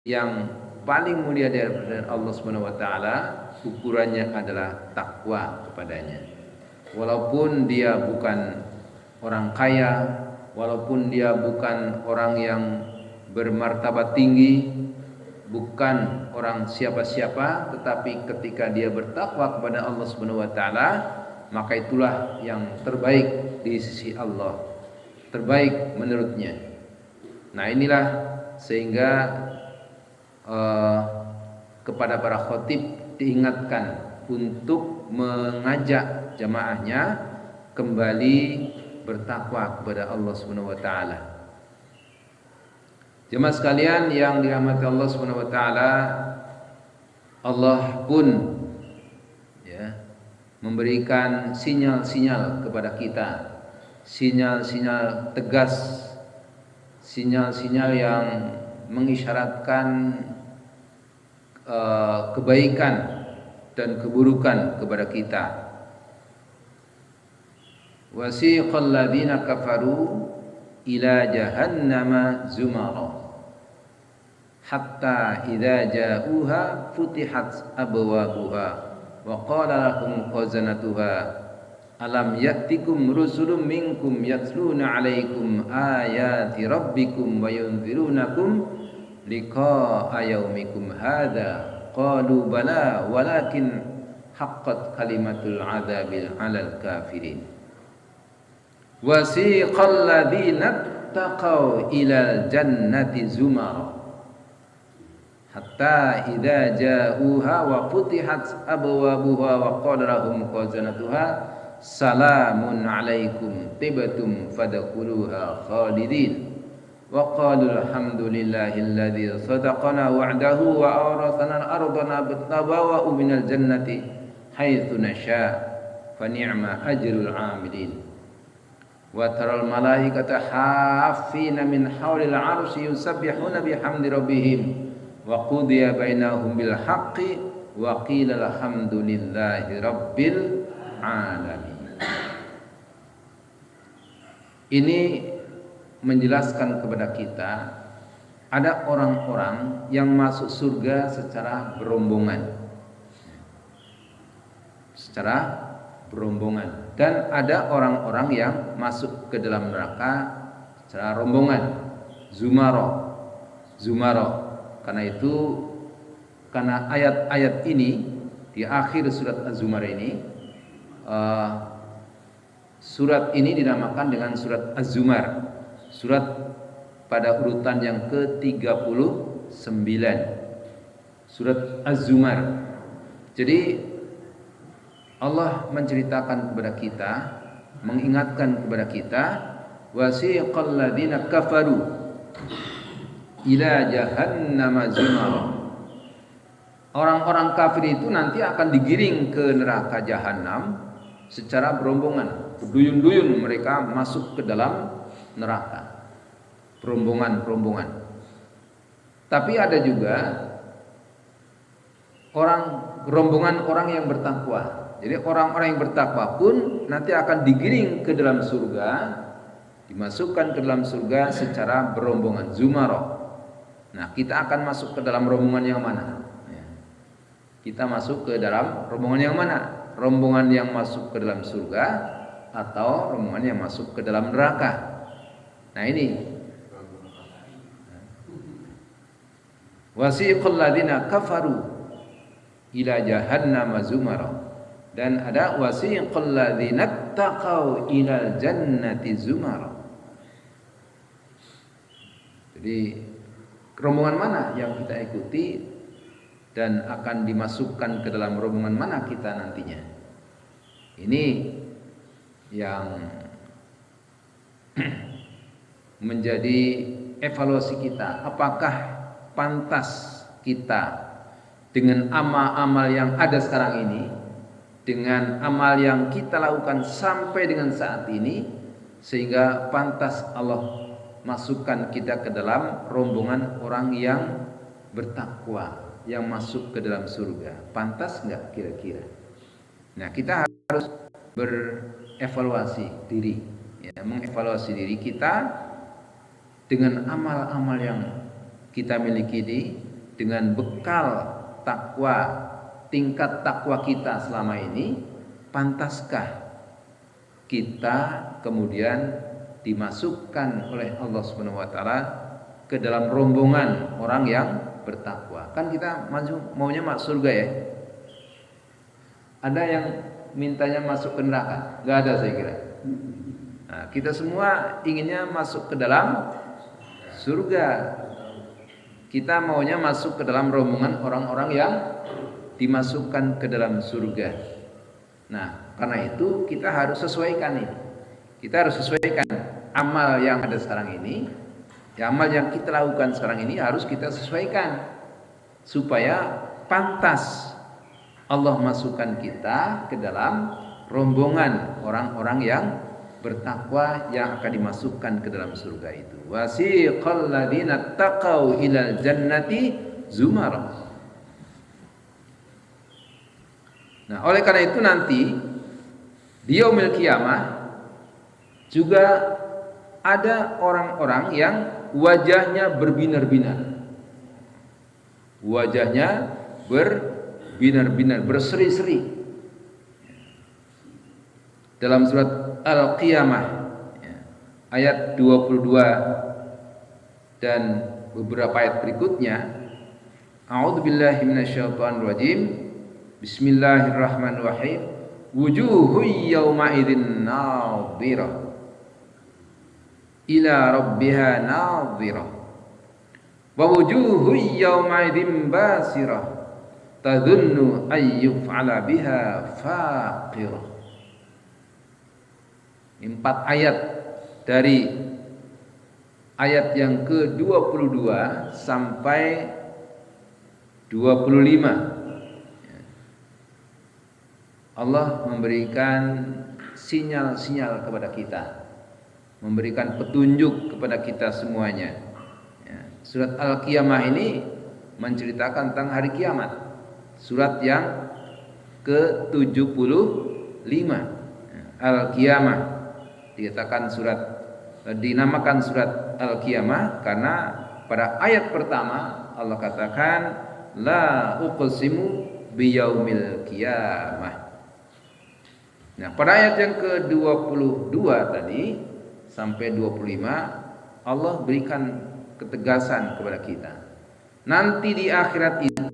yang paling mulia dari Allah Subhanahu wa taala, ukurannya adalah takwa kepadanya. Walaupun dia bukan orang kaya, walaupun dia bukan orang yang bermartabat tinggi, bukan orang siapa-siapa, tetapi ketika dia bertakwa kepada Allah Subhanahu wa taala, maka itulah yang terbaik di sisi Allah, terbaik menurutnya. Nah, inilah sehingga kepada para khatib diingatkan untuk mengajak jamaahnya kembali bertakwa kepada Allah Subhanahu wa taala. Jemaah sekalian yang dirahmati Allah Subhanahu wa taala, Allah pun ya memberikan sinyal-sinyal kepada kita, sinyal-sinyal tegas, sinyal-sinyal yang mengisyaratkan kebaikan dan keburukan kepada kita. Wasiqal ladzina kafaru ila jahannama zumara hatta idza ja'uha futihat abwabuha wa qala lahum khazanatuha alam ya'tikum rusulun minkum yatluna 'alaikum ayati rabbikum wa yunzirunakum liqa'a yaumikum hadza qalu bala walakin haqqat kalimatul 'adzabil 'alal kafirin. Wasiqal ladzina taqaw ilal jannati zumara hatta idza ja'uha wa futihat abwabuha wa qala lahum khazanatuha salamun 'alaikum tibtum fadkhuluha khalidin. Wa qalu alhamdulillahilladzi sadaqana wa'dahu wa awrathana al-ardha natabawwa'u minal jannati haitsu nasha' fa ni'ma ajrul 'amilin. Wa taral malaikata haffina min haulil 'arsyi yusabbihuna bihamdi rabbihim wa qudiya bainahum bil haqqi wa qila alhamdulillahi rabbil 'alamin. Ini menjelaskan kepada kita ada orang-orang yang masuk surga secara berombongan. Dan ada orang-orang yang masuk ke dalam neraka secara rombongan. Zumaro. Karena itu, karena ayat-ayat ini di akhir surat Az-Zumar ini, surat ini dinamakan dengan surat Az-Zumar. Surat pada urutan yang ke-39, surat Az-Zumar. Jadi Allah menceritakan kepada kita, mengingatkan kepada kita, wasiqal ladzina kafaru ila jahannama zumara. Orang-orang kafir itu nanti akan digiring ke neraka jahanam secara berombongan, berduyun-duyun mereka masuk ke dalam neraka, rombongan. Tapi ada juga rombongan orang yang bertakwa. Jadi orang-orang yang bertakwa pun nanti akan digiring ke dalam surga, dimasukkan ke dalam surga secara berombongan, zumara. Nah, kita akan masuk ke dalam rombongan yang mana? Kita masuk ke dalam rombongan yang mana? Rombongan yang masuk ke dalam surga atau rombongan yang masuk ke dalam neraka? Nah, ini wasiqal ladzina kafaru ila jahannama zumara, dan ada wasiqal ladzina taqaw ilal jannati zumara. Jadi rombongan mana yang kita ikuti dan akan dimasukkan ke dalam rombongan mana kita nantinya? Ini yang menjadi evaluasi kita. Apakah pantas kita dengan amal-amal yang ada sekarang ini, dengan amal yang kita lakukan sampai dengan saat ini, sehingga pantas Allah masukkan kita ke dalam rombongan orang yang bertakwa, yang masuk ke dalam surga? Pantas enggak kira-kira? Nah, kita harus berevaluasi diri, ya, mengevaluasi diri kita dengan amal-amal yang kita miliki dengan bekal takwa, tingkat takwa kita selama ini, pantaskah kita kemudian dimasukkan oleh Allah Subhanahu wa taala ke dalam rombongan orang yang bertakwa? Kan kita maunya masuk surga ya. Ada yang mintanya masuk ke neraka? Enggak ada saya kira. Nah, kita semua inginnya masuk ke dalam surga. Kita maunya masuk ke dalam rombongan orang-orang yang dimasukkan ke dalam surga. Nah, karena itu kita harus sesuaikan ini. Kita harus sesuaikan amal yang ada sekarang ini, amal yang kita lakukan sekarang ini harus kita sesuaikan supaya pantas Allah masukkan kita ke dalam rombongan orang-orang yang bertakwa yang akan dimasukkan ke dalam surga itu. Wasiqal ladzina taqau ilal jannati zumara. Nah, oleh karena itu nanti di yaumil qiyamah juga ada orang-orang yang wajahnya berbinar-binar. Wajahnya berbinar-binar, berseri-seri. Dalam surat Al-Qiyamah ayat 22 dan beberapa ayat berikutnya, A'udzubillahi minasyaitonirrajim. Bismillahirrahmanirrahim. Wujuhun yawma idzin nadhirah ila rabbiha nadhirah wa wujuhun yawma idzin basirah tadhunnu ay yuf'ala biha faqirah. 4 ayat dari ayat yang ke-22 sampai 25. Allah memberikan sinyal-sinyal kepada kita, memberikan petunjuk kepada kita semuanya. Surat Al-Qiyamah ini menceritakan tentang hari kiamat. Surat yang ke-75 Al-Qiyamah dinamakan surat Al-Qiyamah karena pada ayat pertama Allah katakan la uqsimu biyaumil qiyamah. Nah, pada ayat yang ke-22 tadi sampai 25 Allah berikan ketegasan kepada kita. Nanti di akhirat itu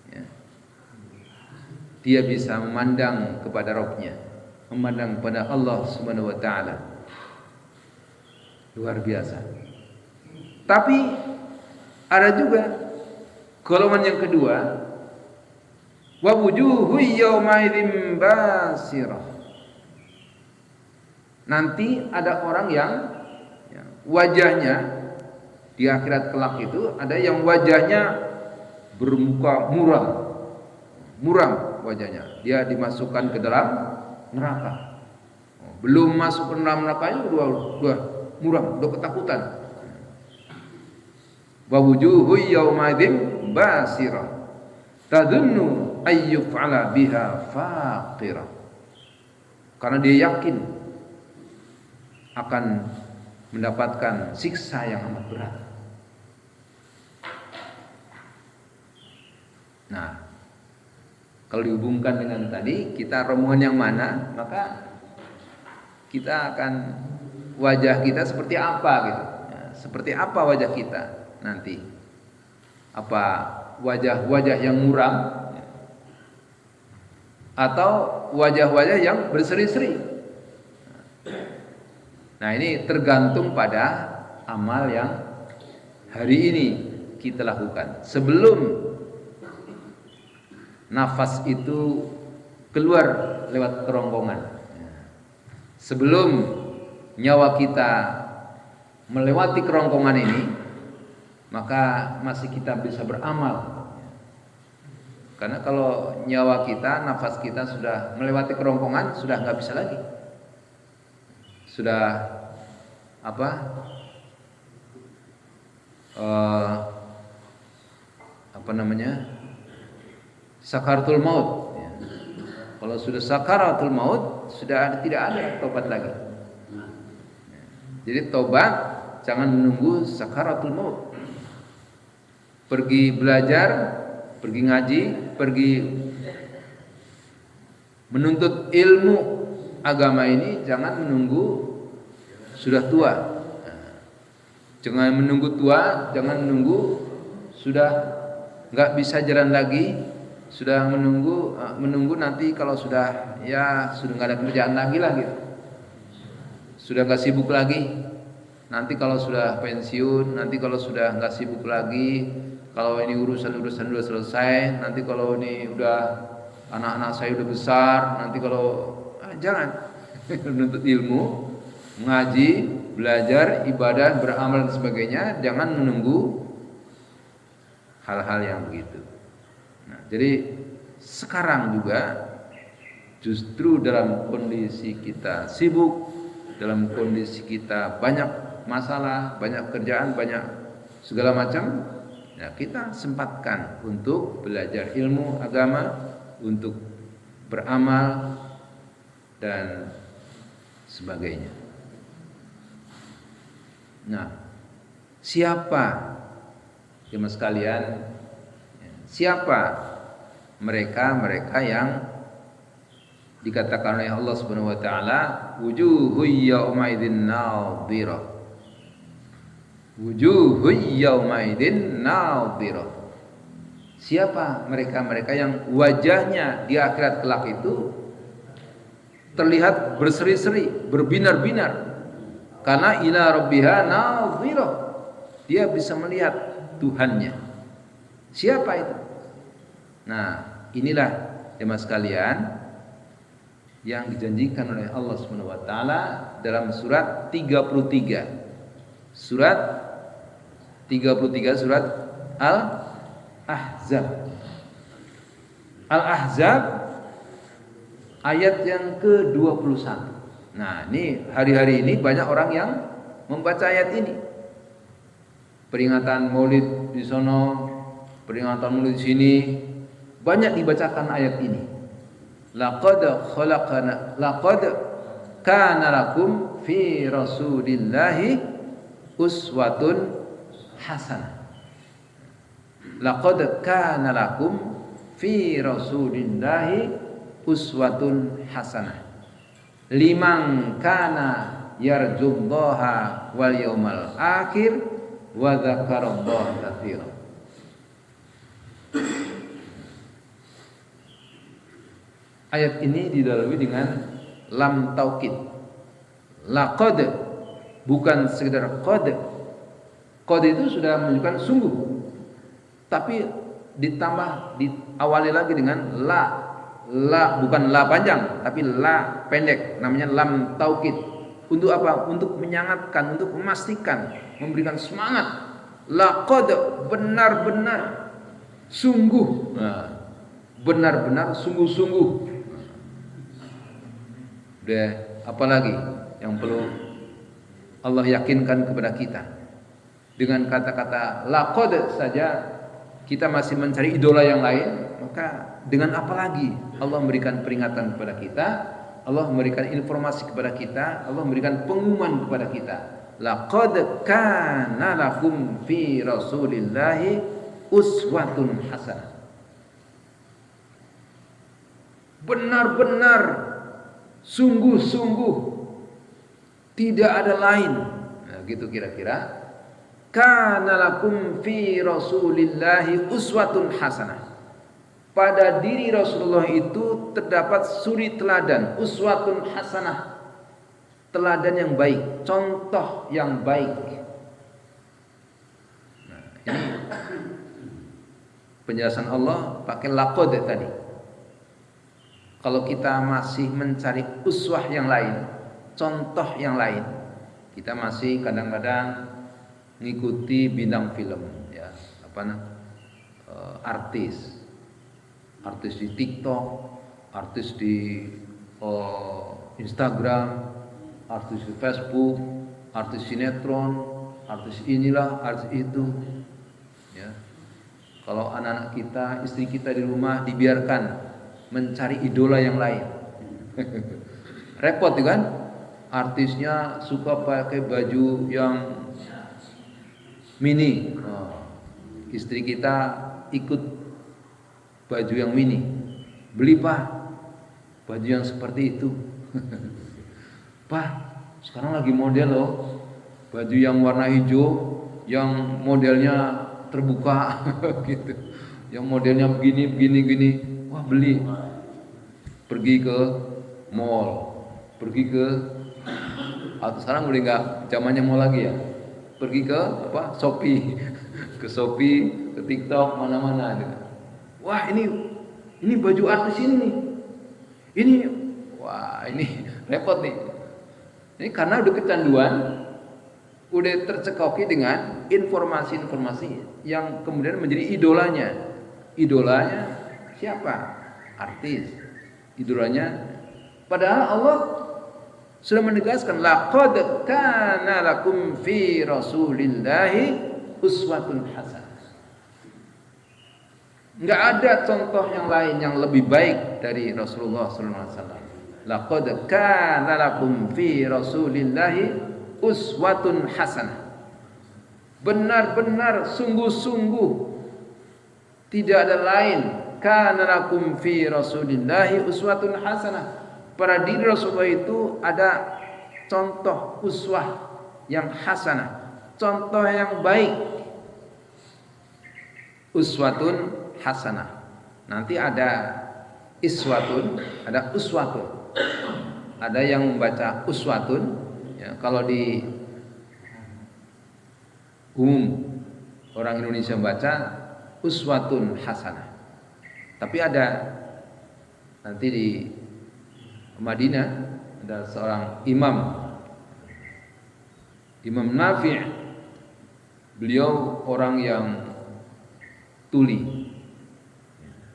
ya. Dia bisa memandang kepada Rabb-Nya, memandang kepada Allah Subhanahu wa taala. Luar biasa. Tapi ada juga golongan yang kedua, wa wujuhu yawma idzin basirah. Nanti ada orang yang wajahnya di akhirat kelak itu ada yang wajahnya bermuka muram wajahnya. Dia dimasukkan ke dalam neraka. Belum masuk ke dalam nerakanya udah muram, udah ketakutan. Wa wujuhu yawma idzin basirah tadhunnu ay yuf'ala biha faqirah. Karena dia yakin akan mendapatkan siksa yang amat berat. Nah, kalau dihubungkan dengan tadi kita rombongan yang mana, maka kita akan wajah kita seperti apa gitu. Seperti apa wajah kita nanti? Apa wajah-wajah yang muram atau wajah-wajah yang berseri-seri? Nah, ini tergantung pada amal yang hari ini kita lakukan. Sebelum nafas itu keluar lewat kerongkongan, sebelum nyawa kita melewati kerongkongan ini, maka masih kita bisa beramal. Karena kalau nyawa kita, nafas kita sudah melewati kerongkongan, sudah nggak bisa lagi. Sudah sakaratul maut. Kalau sudah sakaratul maut, tidak ada tobat lagi. Jadi tobat jangan menunggu sakaratul maut. Pergi belajar, pergi ngaji, pergi menuntut ilmu agama ini jangan menunggu sudah tua. Jangan menunggu tua, jangan menunggu sudah nggak bisa jalan lagi, sudah menunggu nanti kalau sudah nggak ada kerjaan lagi lah gitu, sudah nggak sibuk lagi. Nanti kalau sudah pensiun, nanti kalau sudah nggak sibuk lagi, kalau ini urusan-urusan udah selesai, nanti kalau ini udah anak-anak saya udah besar, nanti kalau jangan menuntut ilmu, mengaji, belajar, ibadah, beramal dan sebagainya, jangan menunggu hal-hal yang begitu. Nah, jadi sekarang juga justru dalam kondisi kita sibuk, dalam kondisi kita banyak masalah, banyak kerjaan, banyak segala macam, ya kita sempatkan untuk belajar ilmu agama, untuk beramal dan sebagainya. Nah, siapa jemaah sekalian? Siapa mereka yang dikatakan oleh Allah Subhanahu wa taala wujuhu yaumaidin nadhirah. Wujuhu yaumaidin nadhirah. Siapa mereka yang wajahnya di akhirat kelak itu terlihat berseri-seri, berbinar-binar karena ila rabbiha nadhirah. Dia bisa melihat Tuhannya. Siapa itu? Nah, inilah jemaah sekalian yang dijanjikan oleh Allah Subhanahu wa taala dalam surat 33. Surat 33 surat Al-Ahzab. Al-Ahzab ayat yang ke-21. Nah, ini hari-hari ini banyak orang yang membaca ayat ini. Peringatan Maulid di sono, peringatan Maulid di sini, banyak dibacakan ayat ini. Laqad kana lakum fi Rasulillahi uswatun hasanah. Laqad kana lakum fi Rasulillahi uswatun hasanah. Liman kana yarjullaha wal yawmal akhir wa dzakarallaha katsira. Ayat ini didahului dengan lam taukid. Laqad bukan sekedar qad. Qad itu sudah menunjukkan sungguh. Tapi ditambah diawali lagi dengan la. La bukan la panjang, tapi la pendek, namanya lam taukid. Untuk apa? Untuk menyangatkan, untuk memastikan, memberikan semangat. Laqad benar-benar sungguh. Nah, benar-benar sungguh-sungguh. Udah, apalagi yang perlu Allah yakinkan kepada kita. Dengan kata-kata laqad saja kita masih mencari idola yang lain, maka dengan apa lagi Allah memberikan peringatan kepada kita, Allah memberikan informasi kepada kita, Allah memberikan pengumuman kepada kita. Laqad kana lakum fi Rasulillahi uswatun hasanah. Benar-benar sungguh-sungguh tidak ada lain. Nah, gitu kira-kira. Kana lakum fi Rasulillahi uswatun hasanah. Pada diri Rasulullah itu terdapat suri teladan, uswatun hasanah. Teladan yang baik, contoh yang baik. Nah, ini penjelasan Allah pakai laqad tadi. Kalau kita masih mencari uswah yang lain, contoh yang lain, kita masih kadang-kadang ngikuti bintang film, ya, artis di TikTok, artis di Instagram, artis di Facebook, artis sinetron, artis inilah, artis itu, ya. Kalau anak-anak kita, istri kita di rumah dibiarkan mencari idola yang lain. repot kan? Artisnya suka pakai baju yang mini. Istri kita ikut baju yang mini. Beli Pak baju yang seperti itu. Pak, sekarang lagi model loh, baju yang warna hijau, yang modelnya terbuka gitu, yang modelnya begini. Wah beli. Pergi ke mall, pergi ke, atau sekarang udah nggak zamannya mall lagi ya, pergi ke Shopee, ke Shopee, ke TikTok, mana-mana gitu. Wah ini baju artis ini, wah ini repot nih. Ini karena udah kecanduan, udah tercekoki dengan informasi-informasi yang kemudian menjadi idolanya. Idolanya siapa? Artis. Idolanya, padahal Allah sudah menegaskan, laqad kana lakum fi rasulillahi uswatun hasanah. Enggak ada contoh yang lain yang lebih baik dari Rasulullah sallallahu alaihi wasallam. Laqad kana lakum fi rasulillahi uswatun hasanah. Benar-benar sungguh-sungguh tidak ada lain, kana lakum fi rasulillahi uswatun hasanah. Pada diri Rasulullah itu ada contoh uswah yang hasanah, contoh yang baik. Uswatun hasanah. Nanti ada iswatun, ada uswatun. Ada yang membaca uswatun, ya, kalau di umum orang Indonesia membaca uswatun hasanah. Tapi ada nanti di Madinah ada seorang Imam Nafi'. Beliau orang yang tuli.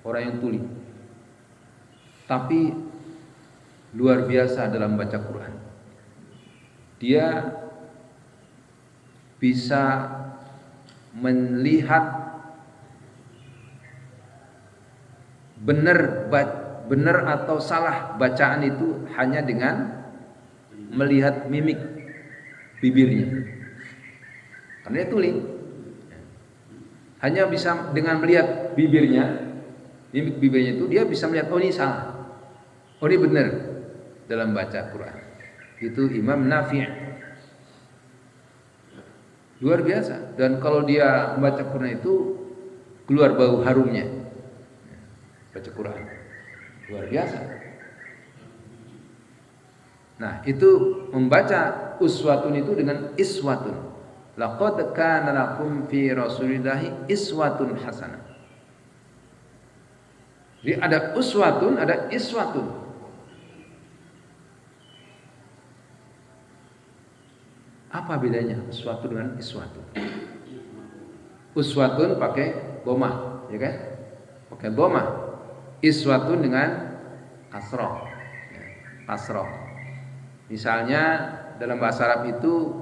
Orang yang tuli. Tapi luar biasa dalam baca Quran. Dia bisa melihat benar atau salah bacaan itu hanya dengan melihat mimik bibirnya. Karena dia tuli. Hanya bisa dengan melihat bibirnya, mimik bibirnya itu dia bisa melihat, oh ini salah, oh ini benar dalam baca Quran. Itu Imam Nafi'. Luar biasa. Dan kalau dia membaca Quran itu keluar bau harumnya. Baca Quran luar biasa. Nah, itu membaca uswatun itu dengan iswatun. Laqad kana lakum fi rasulillahi iswatun hasanah. Jadi ada uswatun, ada iswatun. Apa bedanya uswatun dengan iswatun? Uswatun pakai dhamma, ya kan? Pakai dhamma. Iswatun dengan kasroh. Kasroh. Misalnya dalam bahasa Arab itu,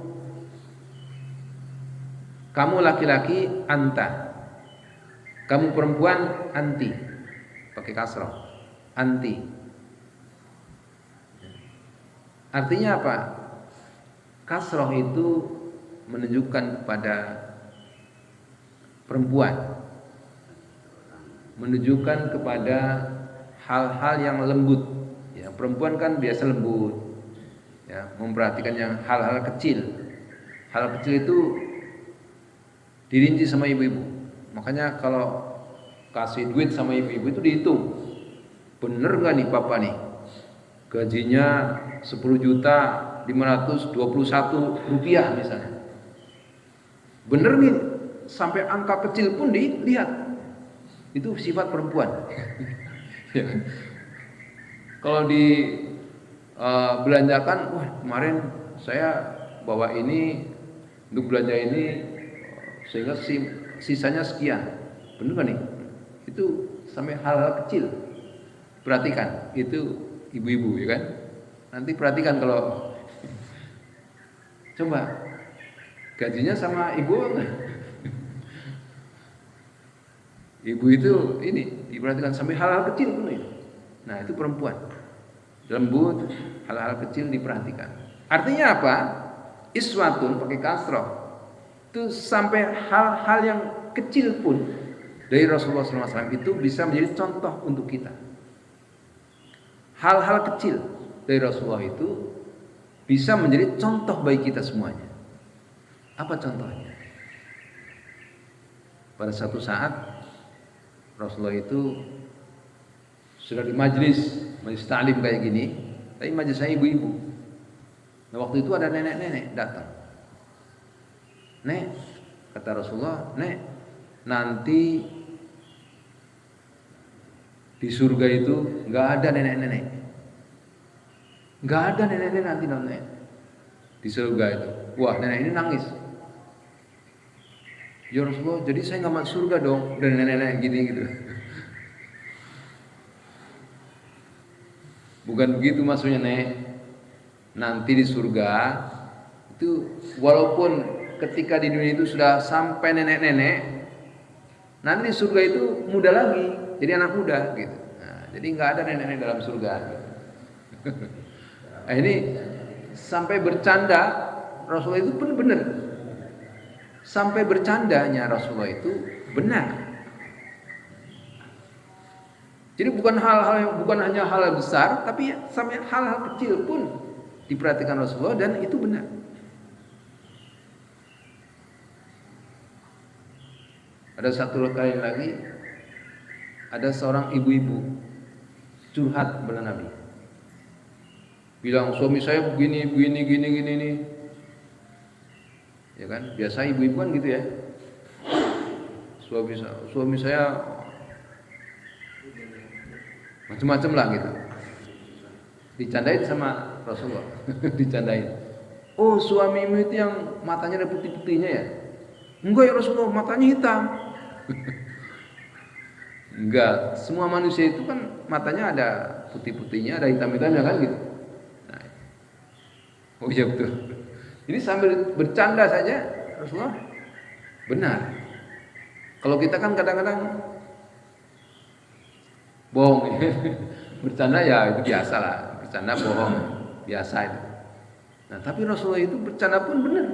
kamu laki-laki anta, kamu perempuan anti, pakai kasroh, anti. Artinya apa? Kasroh itu menunjukkan kepada perempuan, menunjukkan kepada hal-hal yang lembut. Ya, perempuan kan biasa lembut, ya, memperhatikan yang hal-hal kecil. Hal kecil itu dirinci sama ibu-ibu. Makanya kalau kasih duit sama ibu-ibu itu dihitung. Bener nggak nih papa nih? Gajinya 10.521 rupiah misalnya. Bener nih, sampai angka kecil pun dilihat. Itu sifat perempuan. Ya. Kalau belanjakan, wah kemarin saya bawa ini untuk belanja ini sehingga sisanya sekian. Benar kan nih? Itu sampai hal-hal kecil. Perhatikan, itu ibu-ibu ya kan? Nanti perhatikan kalau coba gajinya sama ibu. Ibu itu ini diperhatikan sampai hal-hal kecil pun. Nah, itu perempuan. lembut, hal-hal kecil diperhatikan. Artinya apa? Iswatun pakai kasroh itu sampai hal-hal yang kecil pun dari Rasulullah SAW itu bisa menjadi contoh untuk kita. Hal-hal kecil dari Rasulullah itu bisa menjadi contoh bagi kita semuanya. Apa contohnya? Pada satu saat Rasulullah itu sudah di majelis ta'lim kayak gini, tapi majelisnya ibu-ibu. Nah, waktu itu ada nenek-nenek datang. Nek, kata Rasulullah, nek, nanti di surga itu nggak ada nenek-nenek, nggak ada nenek-nenek nanti nenek di surga itu. Wah, nenek ini nangis. Ya Rasulullah, jadi saya nggak masuk surga dong, dan nenek-nenek gini gitu. Bukan begitu maksudnya, nek. Nanti di surga itu walaupun ketika di dunia itu sudah sampai nenek-nenek, nanti di surga itu muda lagi, jadi anak muda gitu. Nah, jadi nggak ada nenek-nenek dalam surga. Gitu. Nah, ini sampai bercanda Rasulullah itu pun benar. Sampai bercandanya Rasulullah itu benar. Jadi bukan hanya hal besar, tapi sampai hal-hal kecil pun diperhatikan Rasulullah dan itu benar. Ada satu kali lagi, ada seorang ibu-ibu curhat kepada Nabi, bilang suami saya begini nih, ya kan? Biasa ibu-ibu kan gitu ya, suami saya macam-macam lah gitu, dicandain sama Rasulullah, dicandain. Oh, suamimu itu yang matanya ada putih-putihnya ya? Enggak ya Rasulullah, matanya hitam. Enggak, semua manusia itu kan matanya ada putih-putihnya, ada hitam-hitamnya kan gitu. Nah, oh iya betul. Jadi sambil bercanda saja Rasulullah benar. Kalau kita kan kadang-kadang bohong. Bercanda ya itu biasa lah, bercanda bohong biasa itu. Nah, tapi Rasulullah itu bercanda pun benar.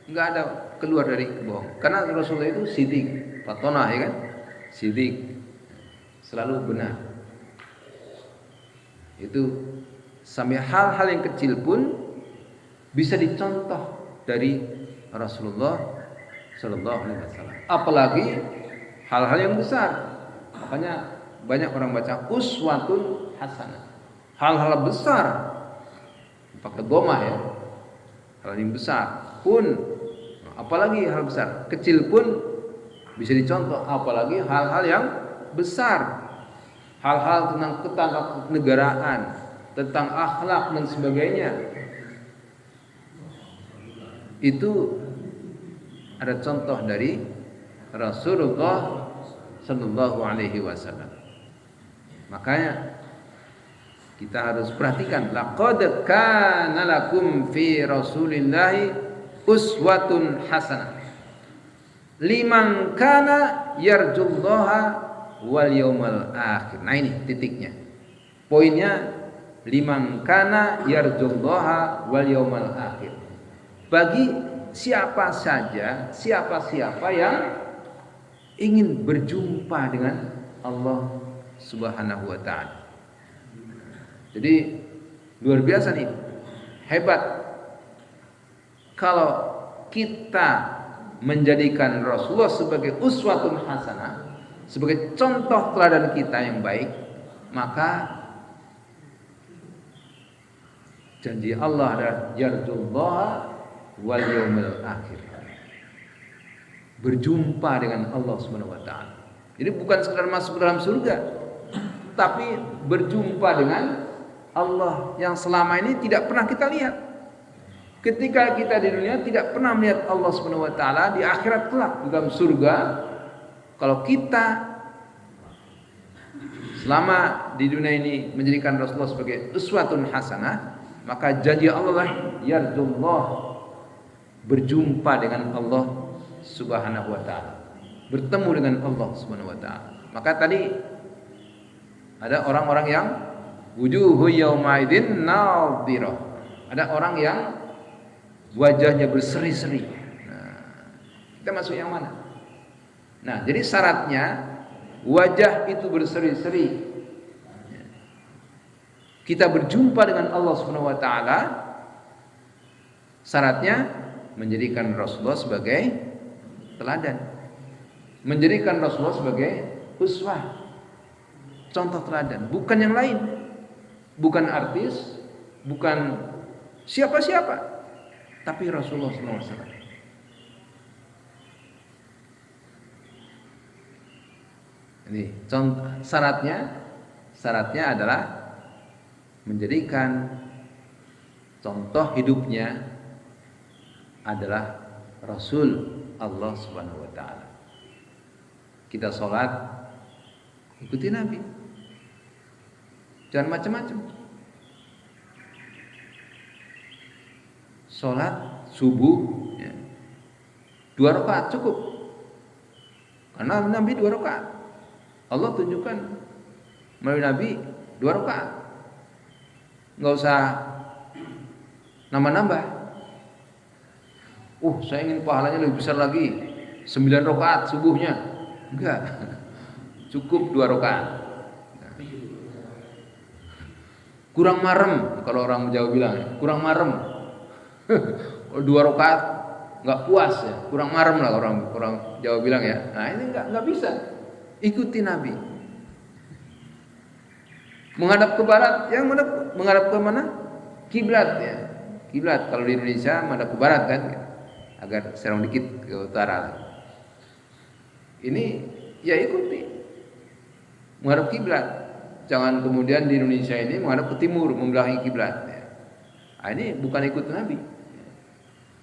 Enggak ada keluar dari bohong. Karena Rasulullah itu sidik, fatonah ya kan? Sidik. Selalu benar. Itu sampai hal-hal yang kecil pun bisa dicontoh dari Rasulullah sallallahu alaihi wasallam. Apalagi hal-hal yang besar. Makanya banyak orang baca uswatun hasanah. Hal-hal besar pakai gomah ya. Hal yang besar pun, apalagi hal besar, kecil pun bisa dicontoh, apalagi hal-hal yang besar, hal-hal tentang ketatanegaraan, tentang akhlak dan sebagainya. Itu ada contoh dari Rasulullah sallallahu alaihi wasallam. Makanya kita harus perhatikan, laqad kana lakum fi Rasulillahi uswatun hasanah liman kana yarjullaha wal yaumal akhir. Nah ini titiknya. Poinnya liman kana yarjullaha wal yaumal akhir. Bagi siapa yang ingin berjumpa dengan Allah Subhanahu wa taala. Jadi luar biasa nih, hebat kalau kita menjadikan Rasulullah sebagai uswatun hasanah, sebagai contoh teladan kita yang baik, maka janji Allah adalah yarjullaha wal yaumil akhir, berjumpa dengan Allah Subhanahu wa taala. Jadi bukan sekedar masuk dalam surga, tapi berjumpa dengan Allah yang selama ini tidak pernah kita lihat. Ketika kita di dunia tidak pernah melihat Allah Subhanahu wa taala, di akhirat kelak di dalam surga, kalau kita selama di dunia ini menjadikan Rasulullah sebagai uswatun hasanah, maka janji Allah lah yarjullah, berjumpa dengan Allah Subhanahu wa taala, bertemu dengan Allah Subhanahu wa taala. Maka tadi ada orang-orang yang Wujuhu yaumaidin nadhirah. Ada orang yang wajahnya berseri-seri. Nah, kita masuk yang mana? Nah, jadi syaratnya wajah itu berseri-seri. Kita berjumpa dengan Allah Subhanahu wa taala, syaratnya menjadikan Rasulullah sebagai teladan. Menjadikan Rasulullah sebagai uswah, contoh teladan, bukan yang lain. Bukan artis, bukan siapa-siapa, tapi Rasulullah SAW. Ini contoh, syaratnya adalah menjadikan contoh hidupnya adalah Rasul Allah Subhanahu wa taala. Kita sholat ikuti Nabi. Jangan macam-macam. Sholat subuh ya, 2 rakaat cukup. Karena Nabi 2 rakaat. Allah tunjukkan melalui Nabi 2 rakaat. Enggak usah nambah-nambah. Saya ingin pahalanya lebih besar lagi. 9 rakaat subuhnya. Enggak. Cukup 2 rakaat. Kurang marem, kalau orang Jawa bilang, kurang marem. 2 rakaat enggak puas ya, kurang marem lah orang Jawa bilang ya. Nah, ini enggak bisa. Ikuti Nabi. Menghadap ke barat, yang menghadap ke mana? Kiblat ya. Kiblat kalau di Indonesia menghadap ke barat kan, agak serong dikit ke utara. Ini ya ikuti. Menghadap kiblat. Jangan kemudian di Indonesia ini menghadap ke timur, membelakangi kiblat. Nah, ini bukan ikut Nabi.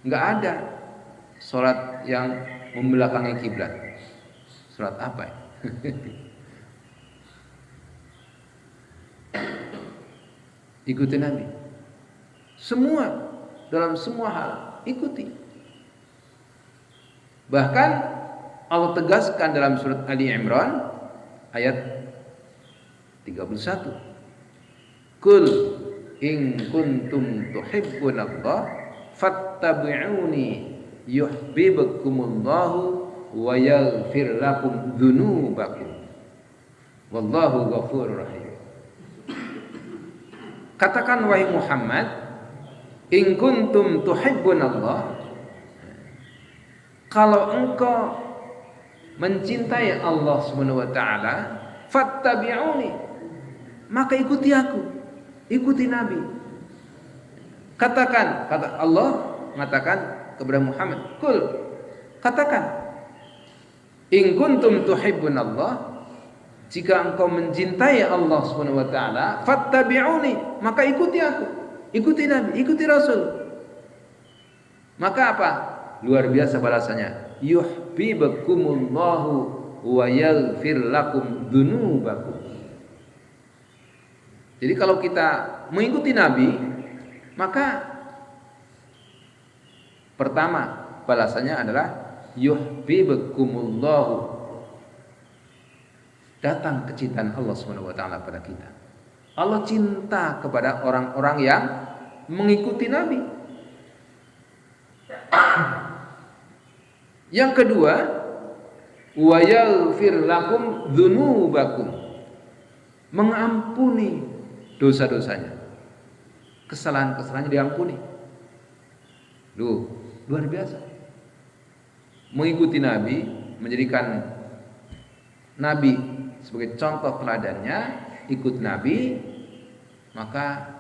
Enggak ada sholat yang membelakangi kiblat. Sholat apa ya? Ikuti Nabi. Semua, dalam semua hal ikuti. Bahkan Allah tegaskan dalam surat Ali Imran ayat 31. Qul in kuntum tuhibbunallah fattabi'uni yuhibbukumullahu wa yaghfir lakum dzunubakum wallahu ghafurur rahim. Katakan wahai Muhammad, in kuntum tuhibbunallah, kalau engkau mencintai Allah Subhanahu wa taala, fattabi'uni, maka ikuti aku, ikuti Nabi. Kata Allah mengatakan kepada Muhammad, "Qul," katakan, "In kuntum tuhibbunallah," jika engkau mencintai Allah Subhanahu wa taala, fattabi'uni, maka ikuti aku, ikuti Nabi, ikuti Rasul. Maka apa? Luar biasa balasannya. Yuhibbukumullahu wa yaghfir lakum dzunubakum. Jadi kalau kita mengikuti Nabi, maka pertama balasannya adalah yuhibbukumullahu. Datang kecintaan Allah Subhanahu wa taala pada kita. Allah cinta kepada orang-orang yang mengikuti Nabi. Yang kedua, wa yaghfir lakum dzunubakum. Mengampuni dosa-dosanya, kesalahan-kesalahannya diampuni. Luar biasa. Mengikuti Nabi, menjadikan Nabi sebagai contoh teladannya, ikut Nabi, maka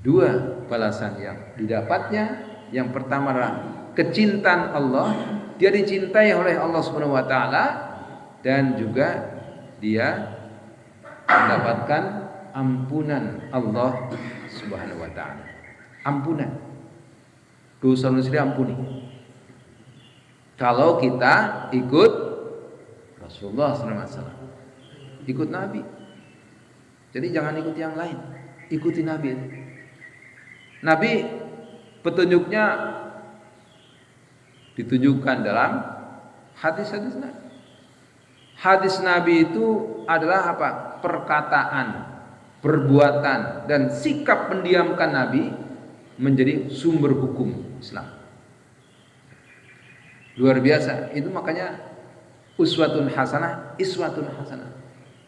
2 balasan yang didapatnya. Yang pertama adalah kecintaan Allah, dia dicintai oleh Allah Subhanahu wa taala, dan juga dia mendapatkan ampunan Allah Subhanahu wa taala. Ampunan. Dosa manusia ampuni. Kalau kita ikut Rasulullah SAW, ikut Nabi. Jadi jangan ikut yang lain, ikuti Nabi. Nabi petunjuknya ditunjukkan dalam hadis-hadis Nabi. Hadis Nabi itu adalah apa? Perkataan perbuatan dan sikap mendiamkan Nabi menjadi sumber hukum Islam. Luar biasa. Itu makanya uswatun hasanah, iswatun hasanah.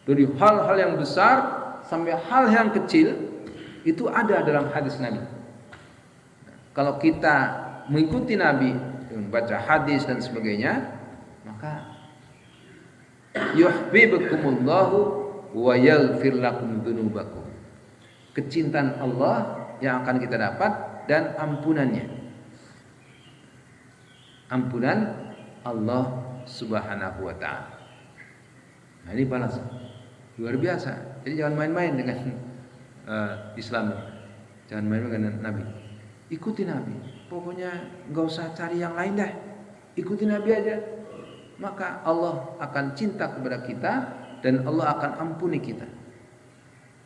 Dari hal-hal yang besar sampai hal yang kecil itu ada dalam hadis Nabi. Kalau kita mengikuti Nabi dengan baca hadis dan sebagainya, maka yuhibbukumullahu wa yaghfir lakum dzunubakum. Kecintaan Allah yang akan kita dapat dan ampunannya. Ampunan Allah Subhanahu wa taala. Nah, ini balas luar biasa. Jadi jangan main-main dengan Islam. Jangan main-main dengan Nabi. Ikuti Nabi. Pokoknya enggak usah cari yang lain dah. Ikuti Nabi aja. Maka Allah akan cinta kepada kita dan Allah akan ampuni kita.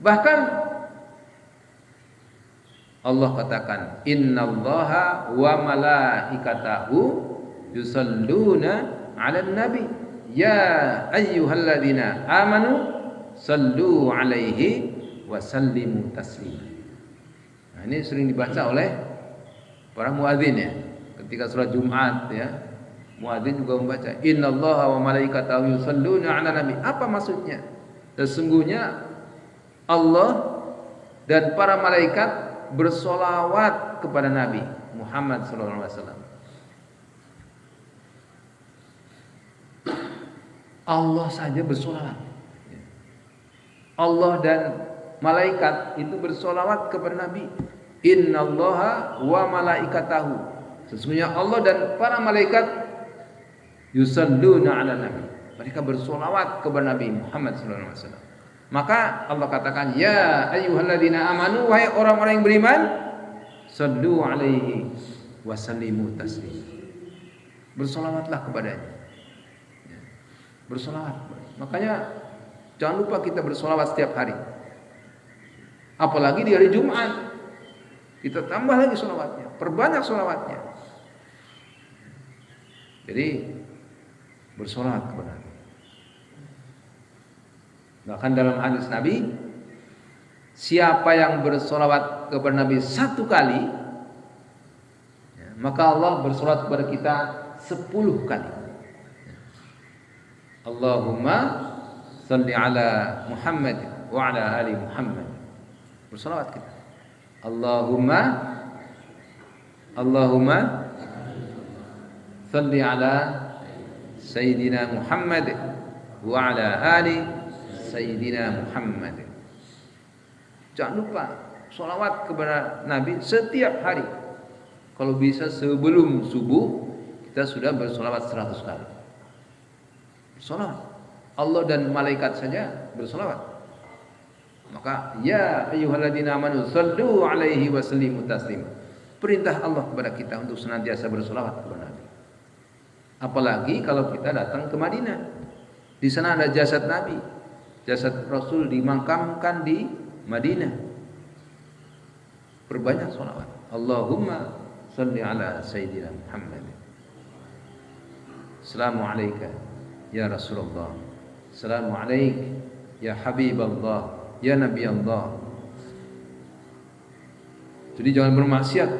Bahkan Allah katakan, innallaha wa malaikatahu yusalluna 'alan nabi ya ayyuhalladzina amanu sallu 'alaihi wa sallimu taslima. Nah, ini sering dibaca oleh para muadzin ya. Ketika sholat Jumat ya, muadzin juga membaca innallaha wa malaikatahu yusalluna 'alan nabi. Apa maksudnya? Sesungguhnya Allah dan para malaikat bersolawat kepada Nabi Muhammad SAW. Allah saja bersolawat. Allah dan malaikat itu bersolawat kepada Nabi. Innallaha wa malaikatahu. Sesungguhnya Allah dan para malaikat yusalluna ala Nabi. Mereka bersolawat kepada Nabi Muhammad SAW. Maka Allah katakan, ya ayyuhalladzina amanu, wahai orang-orang yang beriman, sallu alaihi wa sallimu taslima. Bersolawatlah kepadanya. Bersolawat. Makanya jangan lupa kita bersolawat setiap hari. Apalagi di hari Jumat, kita tambah lagi solawatnya, perbanyak solawatnya. Jadi bersolawat kepada Nabi. Bahkan dalam hadis Nabi, siapa yang bersolawat kepada Nabi 1 kali, maka Allah bersolawat kepada kita 10 kali. Allahumma salli ala Muhammad wa ala ali Muhammad. Bersolawat kita. Allahumma salli ala Sayyidina Muhammad wa ala ali Sayyidina Muhammad. Jangan lupa sholawat kepada Nabi setiap hari. Kalau bisa sebelum subuh kita sudah bersolawat 100 kali. Bersolawat. Allah dan malaikat saja bersolawat. Maka ya ayyuhalladzina amanu sallu alaihi wa sallimu taslima. Perintah Allah kepada kita untuk senantiasa bersolawat kepada Nabi. Apalagi kalau kita datang ke Madinah. Di sana ada jasad Nabi. Jasad Rasul dimakamkan di Madinah. Perbanyak sholawat. Allahumma salli ala Sayyidina Muhammad. Assalamualaikum ya Rasulullah. Assalamualaikum ya Habiballah, ya Nabi Allah. Jadi jangan bermaksiat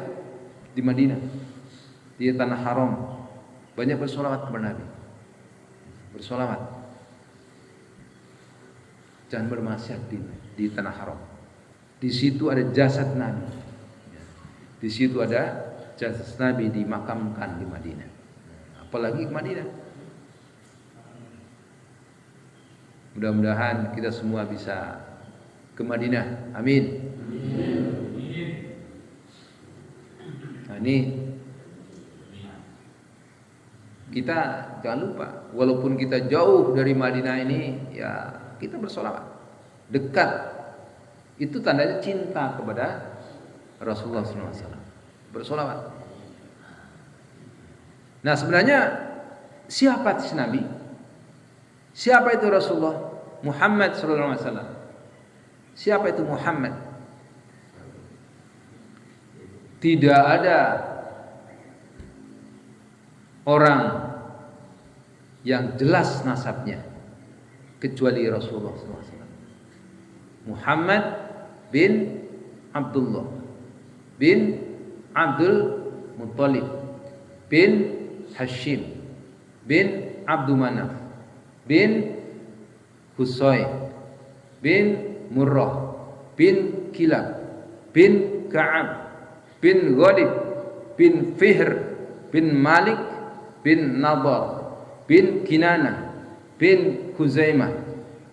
di Madinah, di tanah haram. Banyak bersolawat kepada Nabi. Bersolawat. Jangan bermaksiat di tanah haram. Di situ ada jasad Nabi. Di situ ada jasad Nabi dimakamkan di Madinah. Apalagi ke Madinah. Mudah-mudahan kita semua bisa ke Madinah. Amin. Nah, ini kita jangan lupa, walaupun kita jauh dari Madinah ini, ya kita bersolawat. Dekat. Itu tandanya cinta kepada Rasulullah SAW. Bersolawat. Nah, sebenarnya siapa itu Nabi? Siapa itu Rasulullah? Muhammad SAW. Siapa itu Muhammad? Tidak ada orang yang jelas nasabnya kecuali Rasulullah SAW. Muhammad bin Abdullah bin Abdul Muttalib bin Hashim bin Abdul Manaf bin Husay bin Murrah bin Kilab bin Ka'ab bin Ghalib bin Fihr bin Malik bin Nadar bin Kinanah bin Khuzaimah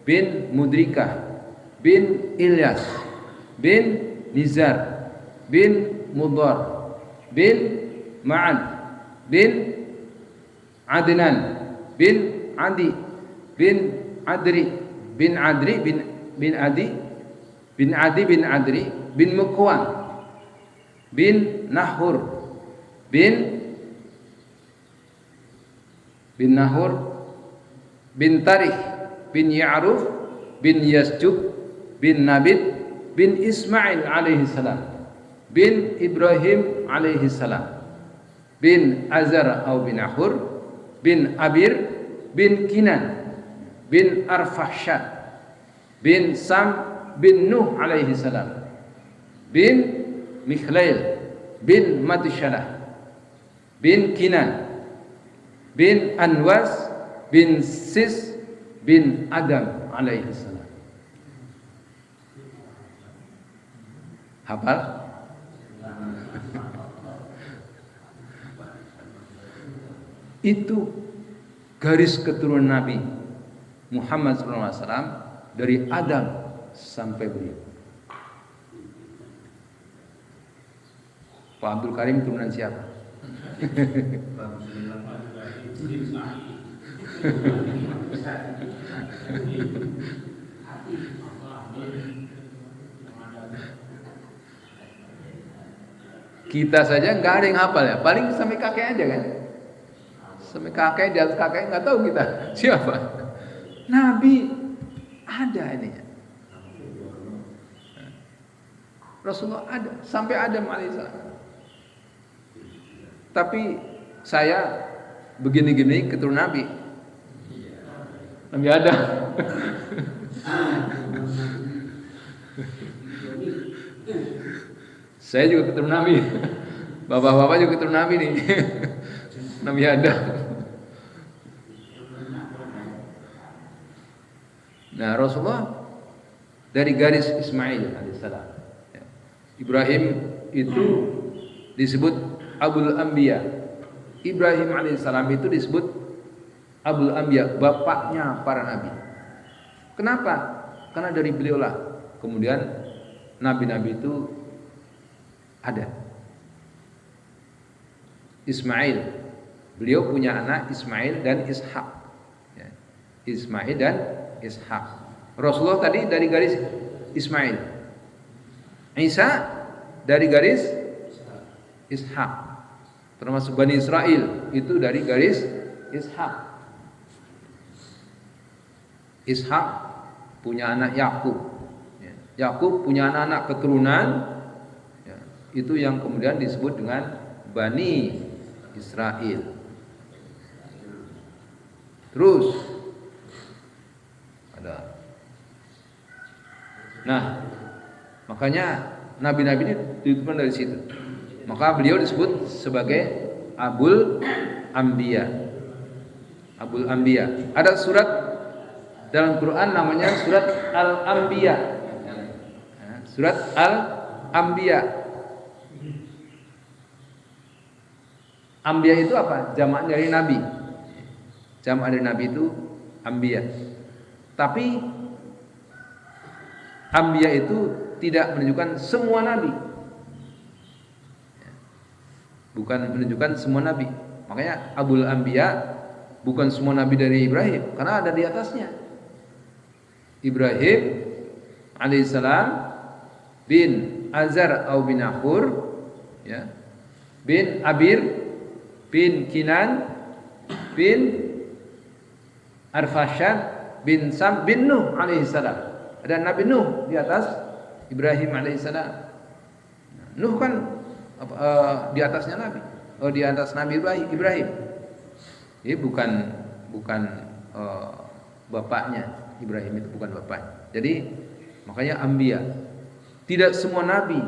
bin Mudrikah bin Ilyas bin Nizar bin Mudar bin Ma'ad bin Adnan bin Adi bin Adri bin Adri bin Adi bin Adi bin Adri bin Mukwan bin Nahur bin Nahur bin Tarikh bin Ya'ruf bin Yasjub bin Nabit bin Ismail alaihi salam bin Ibrahim alaihi salam bin Azar atau bin Nahur bin Abir bin Kinan bin Arfahsyad bin Sam bin Nuh alaihi salam bin Mikhlail bin Matisyalah bin Kinan bin Anwas bin Sis bin Adam alaihi salam. Hafal? Itu garis keturunan Nabi Muhammad SAW dari Adam sampai beliau. Pak Abdul Karim turunan siapa? Kita saja nggak ada yang hafal ya, paling sampai kakek aja kan, sampai kakek di atas kakek nggak tahu kita siapa. Nabi ada ini, Rasulullah ada sampai Adam alaihissalam. Tapi saya begini-gini keturunan Nabi, Nabi Adam. Saya juga keturunan Nabi, bapak-bapak juga keturunan Nabi nih, Nabi Adam. Nah, Rasulullah dari garis Ismail alaihissalam. Ibrahim itu disebut Abul Anbiya. Ibrahim alaihissalam itu disebut Abul Anbiya, bapaknya para nabi. Kenapa? Karena dari beliaulah kemudian nabi-nabi itu ada. Ismail, beliau punya anak Ismail dan Ishak. Ismail dan Ishak. Rasulullah tadi dari garis Ismail. Isa dari garis Ishak. Termasuk Bani Israel itu dari garis Ishak. Ishak punya anak Yakub. Yakub punya anak-anak keturunan, itu yang kemudian disebut dengan Bani Israel. Terus ada. Nah, makanya nabi-nabi ini ditentukan dari situ. Maka beliau disebut sebagai Abul Anbiya. Abul Anbiya. Ada surat dalam Quran namanya surat Al-Anbiya. Surat Al-Anbiya. Anbiya itu apa? Jamak dari nabi. Jamak dari nabi itu Anbiya. Tapi Anbiya itu tidak menunjukkan semua nabi. Bukan menunjukkan semua nabi. Makanya Abul Anbiya bukan semua nabi dari Ibrahim, karena ada di atasnya. Ibrahim alaihissalam bin Azar atau bin Nahur, ya, bin Abir bin Kinan bin Arfahsyad bin Sam bin Nuh alaihissalam. Ada Nabi Nuh di atas Ibrahim alaihissalam. Nuh kan di atasnya Nabi, di atas Nabi Ibrahim. Ini bukan bapaknya. Ibrahim itu bukan bapaknya. Jadi Makanya anbiya. Tidak semua nabi,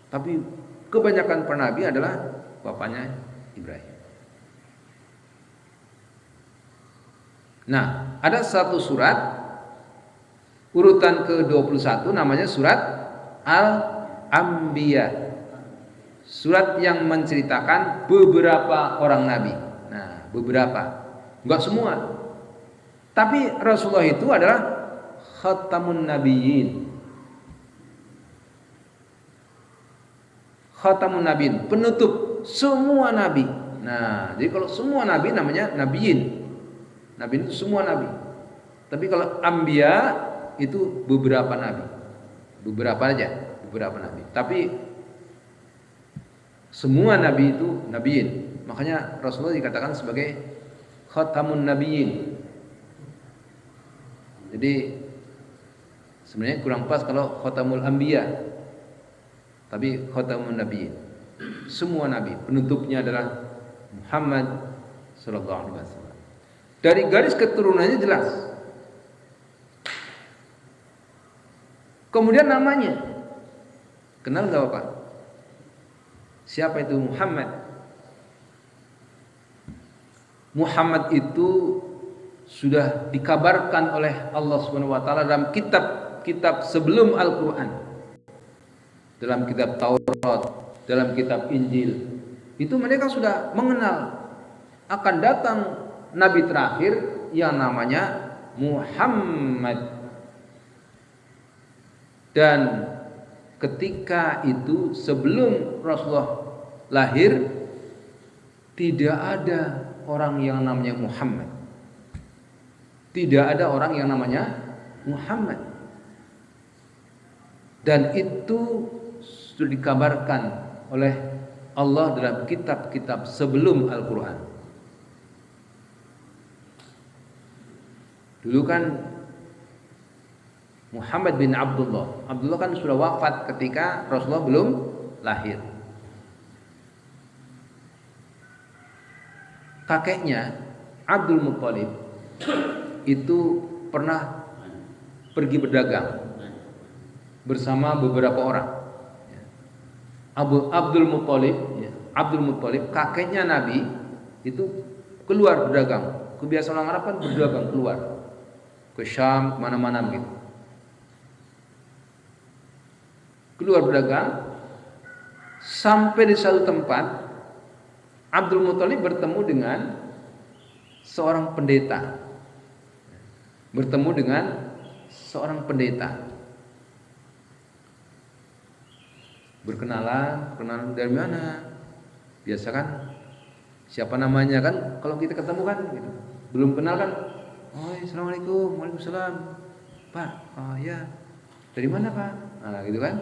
tapi kebanyakan para nabi adalah bapaknya Ibrahim. Nah, ada satu surat urutan ke-21 namanya surat Al-Anbiya. Surat yang menceritakan beberapa orang nabi. Nah, beberapa, enggak semua. Tapi Rasulullah itu adalah khatamun nabiyyin. Khatamun nabiyyin, penutup semua nabi. Nah, jadi kalau semua nabi namanya nabiyyin. Nabi itu semua nabi. Tapi kalau anbiya itu beberapa nabi. Beberapa aja, beberapa nabi. Tapi semua nabi itu nabiyyin. Makanya Rasulullah dikatakan sebagai khatamun nabiyyin. Jadi sebenarnya kurang pas kalau khatamul anbiya. Tapi khatamun nabiyyin. Semua nabi, penutupnya adalah Muhammad sallallahu alaihi wasallam. Dari garis keturunannya jelas. Kemudian namanya, kenal nggak Bapak? Siapa itu Muhammad? Muhammad itu sudah dikabarkan oleh Allah Subhanahu wa taala dalam kitab-kitab sebelum Al-Qur'an. Dalam kitab Taurat, dalam kitab Injil. Itu mereka sudah mengenal akan datang nabi terakhir yang namanya Muhammad. Dan ketika itu sebelum Rasulullah lahir tidak ada orang yang namanya Muhammad. Tidak ada orang yang namanya Muhammad. Dan itu sudah dikabarkan oleh Allah dalam kitab-kitab sebelum Al-Qur'an. Dulu kan Muhammad bin Abdullah. Abdullah kan sudah wafat ketika Rasulullah belum lahir. Kakeknya Abdul Muttalib itu pernah pergi berdagang bersama beberapa orang. Abdul Muttalib kakeknya Nabi itu keluar berdagang. Kebiasaan orang Arab kan berdagang keluar ke Syam, mana-mana begitu. Keluar berdagang sampai di satu tempat Abdul Muttalib bertemu dengan seorang pendeta. Bertemu dengan seorang pendeta. Berkenalan dari mana? Biasa kan siapa namanya kan kalau kita ketemu kan gitu. Belum kenal kan. Oh, assalamualaikum, waalaikumsalam. Pak, oh ya, dari mana Pak? Nah, gitu kan?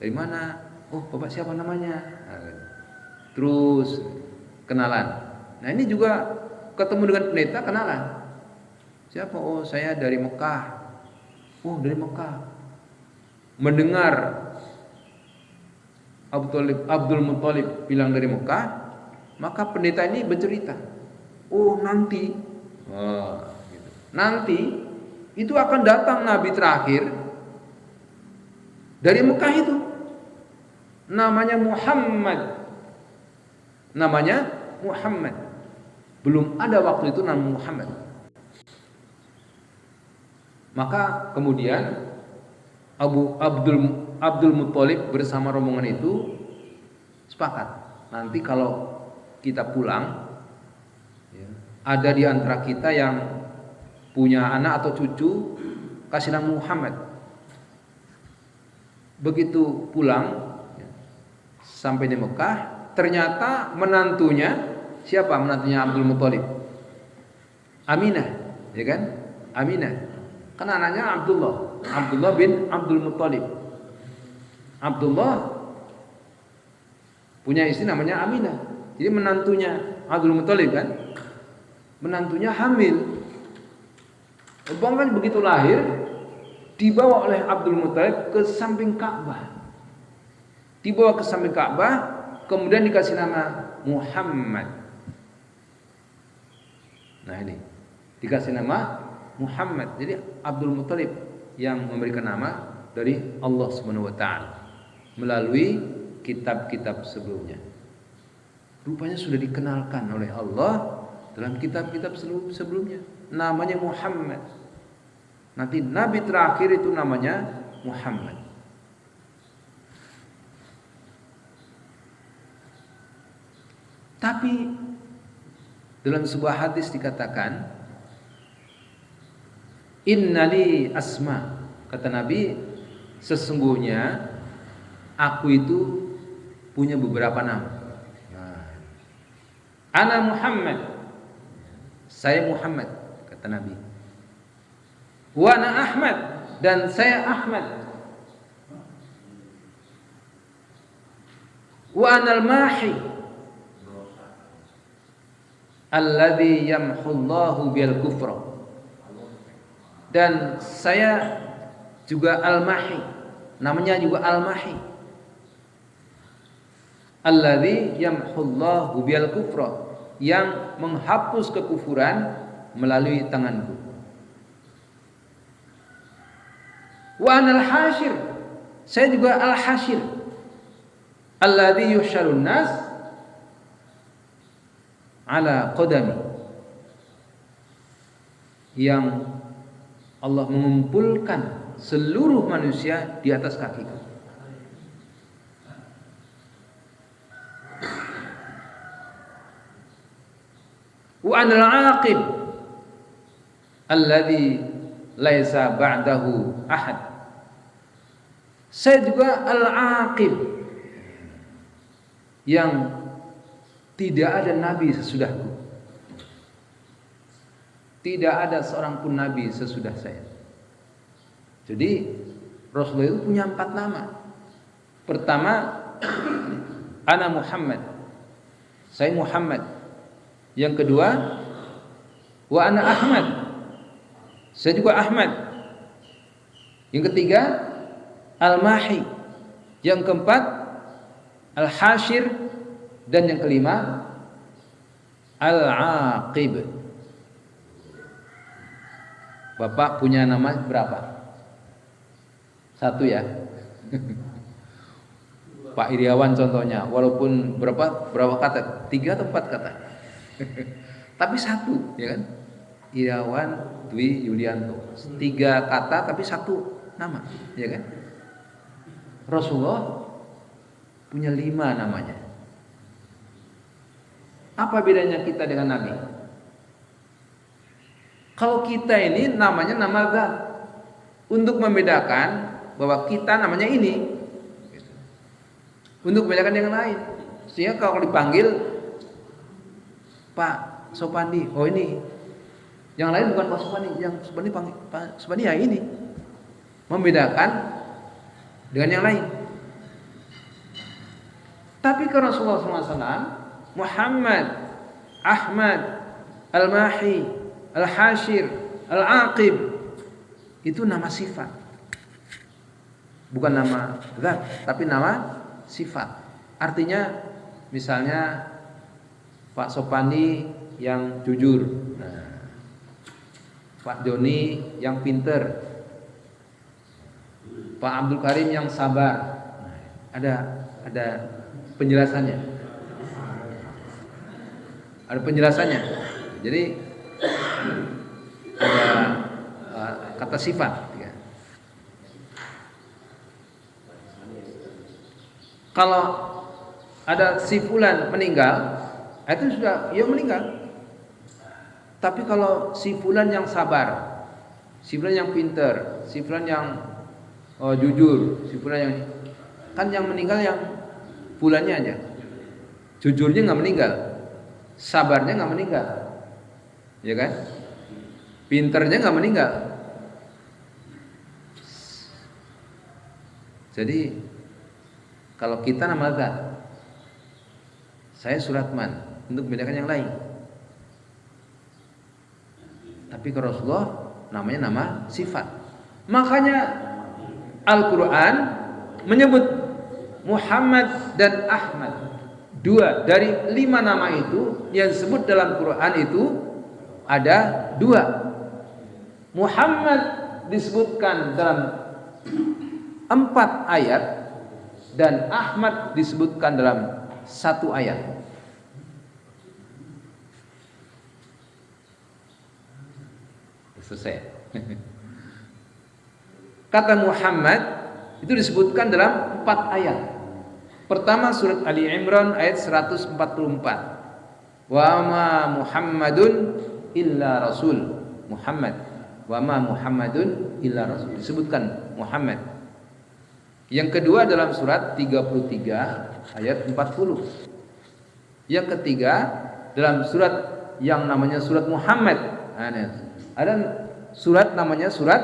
Dari mana? Oh, Bapak siapa namanya? Nah, gitu. Terus kenalan. Nah, ini juga ketemu dengan pendeta kenalan. Siapa? Oh, saya dari Mekah. Oh, dari Mekah. Mendengar Abdul Muttalib bilang dari Mekah, maka pendeta ini bercerita. Oh, nanti gitu. Nanti itu akan datang nabi terakhir dari Mekah itu. Namanya Muhammad. Namanya Muhammad. Belum ada waktu itu nama Muhammad. Maka kemudian Abdul Muttalib bersama rombongan itu sepakat. Nanti kalau kita pulang, ada di antara kita yang punya anak atau cucu, kasih nama Muhammad. Begitu pulang sampai di Mekah, ternyata menantunya siapa? Menantunya Abdul Muttalib, Aminah, ya kan? Aminah. Kan anaknya Abdullah bin Abdul Muttalib. Abdullah punya istri namanya Aminah. Jadi menantunya Abdul Muttalib kan, menantunya hamil. Bahkan begitu lahir dibawa oleh Abdul Muttalib ke samping Ka'bah. Dibawa ke samping Ka'bah, kemudian dikasih nama Muhammad. Nah ini dikasih nama Muhammad. Jadi Abdul Muttalib yang memberikan nama dari Allah Subhanahu wa taala melalui kitab-kitab sebelumnya. Rupanya sudah dikenalkan oleh Allah dalam kitab-kitab sebelumnya. Namanya Muhammad. Nanti nabi terakhir itu namanya Muhammad. Tapi dalam sebuah hadis dikatakan, innali asma, kata Nabi, sesungguhnya aku itu punya beberapa nama. Ana Muhammad, saya Muhammad, kata Nabi. Wa ana Ahmad, dan saya Ahmad. Wa ana al-mahi alladhi yamhullahu bil kufra, dan saya juga al-mahi, namanya juga al-mahi, alladhi yamhullahu bil kufra, yang menghapus kekufuran melalui tanganku. Wa anal hashir, saya juga al-hashir, alladhi yuhsyarun nas ala qadami, yang Allah mengumpulkan seluruh manusia di atas kakiku. Wa anal aqib alladhi laisa ba'dahu ahad, saya juga al-aqib, yang tidak ada nabi sesudahku. Tidak ada seorang pun nabi sesudah saya. Jadi Rasulullah itu punya 4 nama. Pertama, ana Muhammad, saya Muhammad. Yang kedua, wa ana Ahmad, saya juga Ahmad. Yang ketiga, al-mahi. Yang keempat, al-hashir. Dan yang kelima, al-aqib. Bapak punya nama berapa? 1 ya. Pak Iriawan contohnya, walaupun berapa kata? 3 atau 4 kata. Tapi 1, ya kan? Iriawan Dwi Yulianto. 3 kata tapi 1 nama, ya kan? Rasulullah punya 5 namanya. Apa bedanya kita dengan Nabi? Kalau kita ini namanya nama zat, untuk membedakan bahwa kita namanya ini, untuk membedakan yang lain. Sehingga kalau dipanggil Pak Sopandi, oh ini. Yang lain bukan Pak Sopandi, yang Sopandi panggil Pak Sopandi ya ini. Membedakan dengan yang lain. Tapi kalau Rasulullah SAW, Muhammad, Ahmad, Al-Mahi, Al-Hashir, Al-Aqib, itu nama sifat. Bukan nama zat, tapi nama sifat. Artinya misalnya Pak Sopandi yang jujur, Pak Joni yang pinter, Pak Abdul Karim yang sabar. Ada penjelasannya. Ada penjelasannya. Jadi ada kata sifat. Ya. Kalau ada si fulan meninggal, itu sudah ia meninggal. Tapi kalau si fulan yang sabar, si fulan yang pinter, si fulan yang jujur, si fulan yang, kan yang meninggal yang fulannya aja, jujurnya nggak meninggal, sabarnya nggak meninggal, ya kan? Pinternya nggak meninggal. Jadi kalau kita nama zat, saya Suratman, untuk membedakan yang lain. Tapi kalau Rasulullah namanya nama sifat. Makanya Al-Quran menyebut Muhammad dan Ahmad. 2 dari 5 nama itu yang disebut dalam Quran itu ada 2. Muhammad disebutkan dalam 4 ayat dan Ahmad disebutkan dalam 1 ayat. Selesai. Kata Muhammad itu disebutkan dalam 4 ayat. Pertama surat Ali Imran ayat 144. Wa ma Muhammadun illa rasul. Muhammad. Wa ma Muhammadun illa rasul. Disebutkan Muhammad. Yang kedua dalam surat 33 ayat 40. Yang ketiga dalam surat yang namanya surat Muhammad. Ada surat namanya surat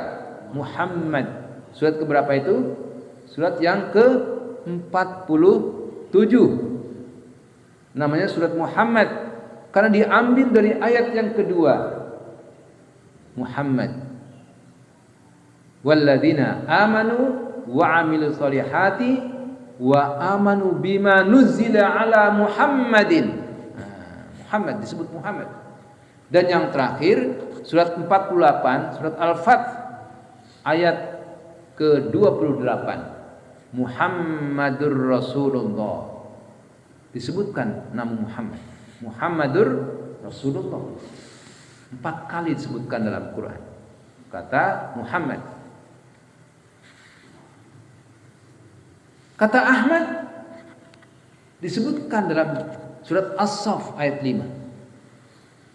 Muhammad. Surat keberapa itu? Surat yang ke-47. Namanya surat Muhammad karena diambil dari ayat yang kedua. Muhammad. Walladzina amanu wa 'amilus solihati wa amanu bima nuzzila ala Muhammadin. Muhammad disebut Muhammad. Dan yang terakhir surat 48 surat Al-Fath ayat ke-28 Muhammadur Rasulullah. Disebutkan nama Muhammad. Muhammadur Rasulullah. 4 kali disebutkan dalam Quran. Kata Muhammad. Kata Ahmad disebutkan dalam surat As-Saff ayat 5.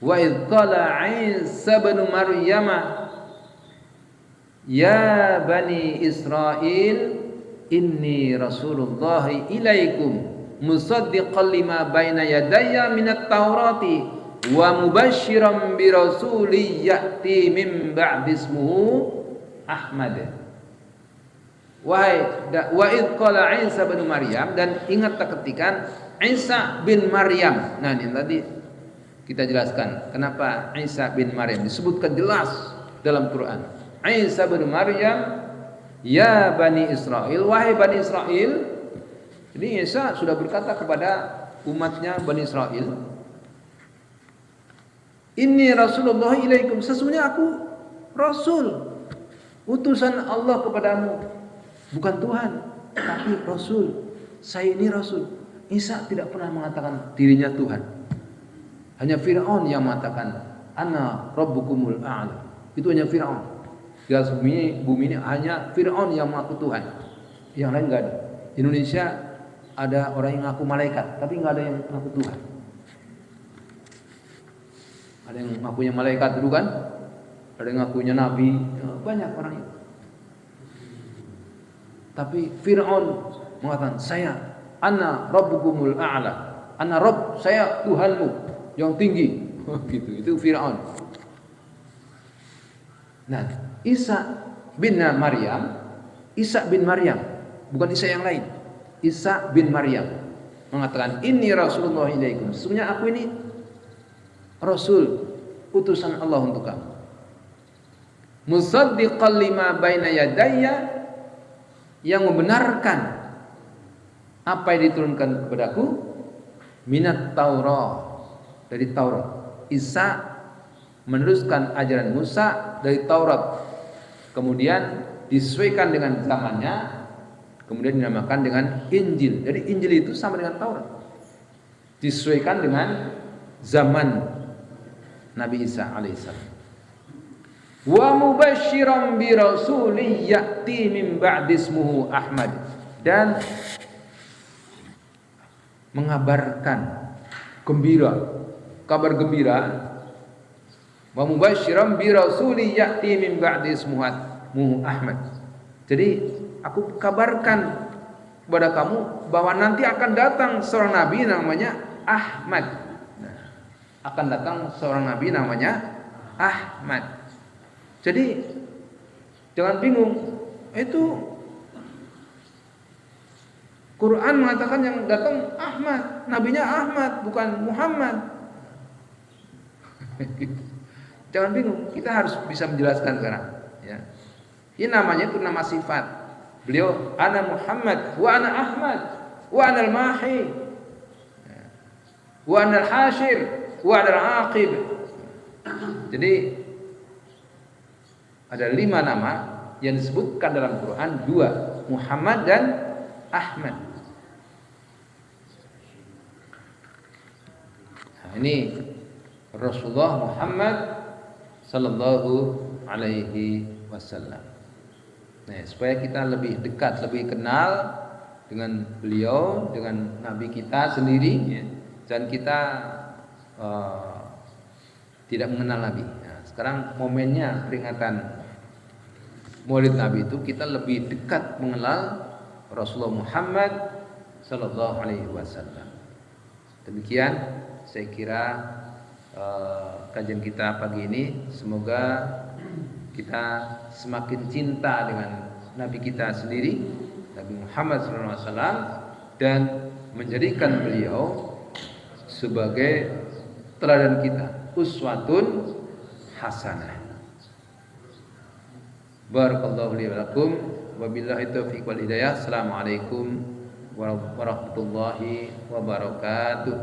Wa idh qala Isa bin Maryam ya bani Israil inni rasulullah ilaikum musaddiqan lima baina yadayya minat taurati wa mubasysyiran bi rasulin ya'ti min ba'di ismuhu Ahmad. Wa idh qala Isa bin Maryam, dan ingat ketika Isa bin Maryam. Nah, ini tadi kita jelaskan kenapa Isa bin Maryam disebutkan jelas dalam Quran. Isa bin Maryam ya Bani Israel, wahai Bani Israel. Jadi Isa sudah berkata kepada umatnya Bani Israel, inni Rasulullah ilaikum, sesungguhnya aku Rasul, utusan Allah kepadamu, bukan Tuhan tapi Rasul. Saya ini Rasul. Isa tidak pernah mengatakan dirinya Tuhan. Hanya Fir'aun yang mengatakan ana rabbukumul a'la. Itu hanya Fir'aun. Di atas bumi ini hanya Fir'aun yang mengaku Tuhan. Yang lain enggak ada. Di Indonesia ada orang yang mengaku malaikat, tapi enggak ada yang mengaku Tuhan. Ada yang mengakunya malaikat dulu kan? Ada yang mengakunya nabi, banyak orang itu. Tapi Fir'aun mengatakan saya ana rabbukumul a'la. Ana Rabb, saya Tuhanmu yang tinggi. Gitu. Itu Fir'aun. Nah, Isa bin Maryam, Isa bin Maryam, bukan Isa yang lain. Isa bin Maryam mengatakan inni Rasulullah ilaikum. Sesungguhnya aku ini Rasul, utusan Allah untuk kamu. Musaddiqan lima baina yadayya, yang membenarkan apa yang diturunkan kepadaku minat Taurat, dari Taurat. Isa meneruskan ajaran Musa dari Taurat, kemudian disesuaikan dengan zamannya, kemudian dinamakan dengan Injil. Jadi Injil itu sama dengan Taurat, disesuaikan dengan zaman Nabi Isa alaihissalam. Wa mubasysyiran bi rasulin ya'ti min ba'di ismuhu Ahmad, dan mengabarkan gembira, kabar gembira. Wa mubasysyiran bi rasulin ya'ti min ba'di ismuhu Ahmad. Jadi aku kabarkan kepada kamu bahwa nanti akan datang seorang nabi namanya Ahmad. Nah, akan datang seorang nabi namanya Ahmad. Jadi jangan bingung, itu Quran mengatakan yang datang Ahmad, nabinya Ahmad bukan Muhammad. Jangan bingung, kita harus bisa menjelaskan sekarang. Ya. Ini namanya itu nama sifat. Beliau ana Muhammad, wa ana Ahmad, wa ana al-Mahi, wa ana al-Hashir, wa ana al-Aqib. Jadi Ada 5 nama yang disebutkan dalam Quran, 2 Muhammad dan Ahmad. Nah, ini Rasulullah Muhammad sallallahu alaihi wasallam. Nah, supaya kita lebih dekat, lebih kenal dengan beliau, dengan Nabi kita sendiri, ya. Dan kita tidak mengenal Nabi. Nah, sekarang momennya peringatan Maulid Nabi itu kita lebih dekat mengenal Rasulullah Muhammad sallallahu alaihi wasallam. Demikian saya kira kajian kita pagi ini, semoga kita semakin cinta dengan Nabi kita sendiri, Nabi Muhammad sallallahu alaihi wasallam, dan menjadikan beliau sebagai teladan kita, uswatun hasanah. Barakallahu li wa lakum wa billahi taufiq wal hidayah. Assalamualaikum warahmatullahi wabarakatuh.